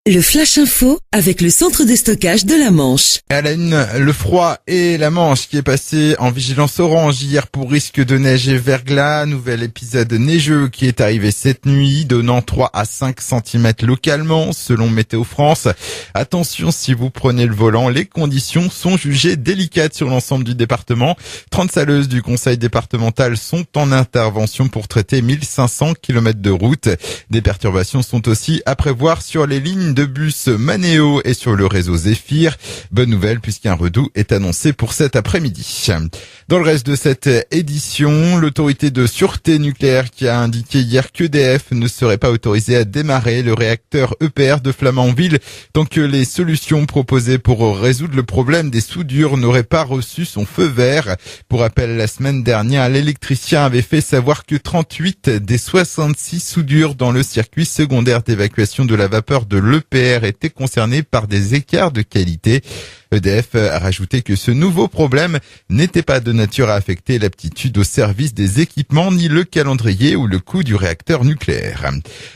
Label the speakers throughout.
Speaker 1: Le Flash Info avec le centre de stockage de la Manche.
Speaker 2: À la une, le froid et la Manche qui est passé en vigilance orange hier pour risque de neige et verglas. Nouvel épisode neigeux qui est arrivé cette nuit, donnant 3 à 5 cm localement, selon Météo France. Attention, si vous prenez le volant, les conditions sont jugées délicates sur l'ensemble du département. 30 saleuses du conseil départemental sont en intervention pour traiter 1500 km de route. Des perturbations sont aussi à prévoir sur les lignes de bus Manéo et sur le réseau Zéphyr. Bonne nouvelle puisqu'un redout est annoncé pour cet après-midi. Dans le reste de cette édition, l'autorité de sûreté nucléaire qui a indiqué hier qu'EDF ne serait pas autorisé à démarrer le réacteur EPR de Flamanville tant que les solutions proposées pour résoudre le problème des soudures n'auraient pas reçu son feu vert. Pour rappel, la semaine dernière, l'électricien avait fait savoir que 38 des 66 soudures dans le circuit secondaire d'évacuation de la vapeur de l'EPR étaient concernés par des écarts de qualité. EDF a rajouté que ce nouveau problème n'était pas de nature à affecter l'aptitude au service des équipements ni le calendrier ou le coût du réacteur nucléaire.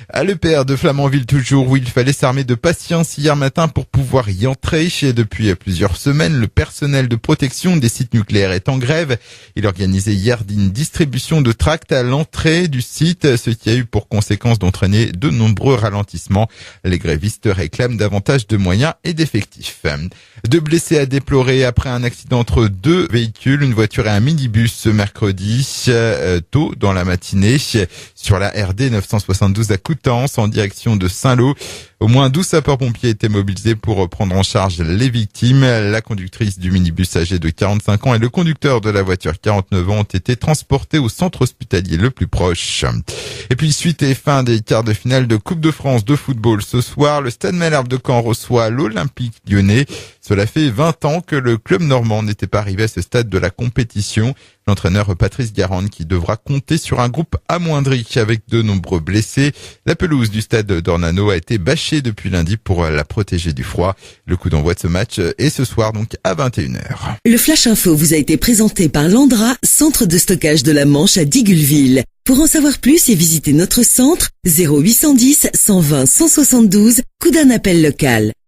Speaker 2: À l'EPR de Flamanville toujours, où il fallait s'armer de patience hier matin pour pouvoir y entrer. Depuis plusieurs semaines, le personnel de protection des sites nucléaires est en grève. Il organisait hier une distribution de tracts à l'entrée du site, ce qui a eu pour conséquence d'entraîner de nombreux ralentissements. Les grévistes réclament davantage de moyens et d'effectifs. Deux blessés à déplorer après un accident entre deux véhicules, une voiture et un minibus ce mercredi tôt dans la matinée sur la RD 972 à Coutances en direction de Saint-Lô. Au moins 12 sapeurs-pompiers étaient mobilisés pour prendre en charge les victimes. La conductrice du minibus âgée de 45 ans et le conducteur de la voiture 49 ans ont été transportés au centre hospitalier le plus proche. Et puis suite et fin des quarts de finale de Coupe de France de football ce soir, le Stade Malherbe de Caen reçoit l'Olympique Lyonnais. Cela fait 20 ans que le club normand n'était pas arrivé à ce stade de la compétition. L'entraîneur Patrice Garande qui devra compter sur un groupe amoindri avec de nombreux blessés. La pelouse du stade d'Ornano a été bâchée depuis lundi pour la protéger du froid. Le coup d'envoi de ce match est ce soir donc à 21h.
Speaker 1: Le Flash Info vous a été présenté par Landra, centre de stockage de la Manche à Digulville. Pour en savoir plus et visiter notre centre, 0810 120 172, coup d'un appel local.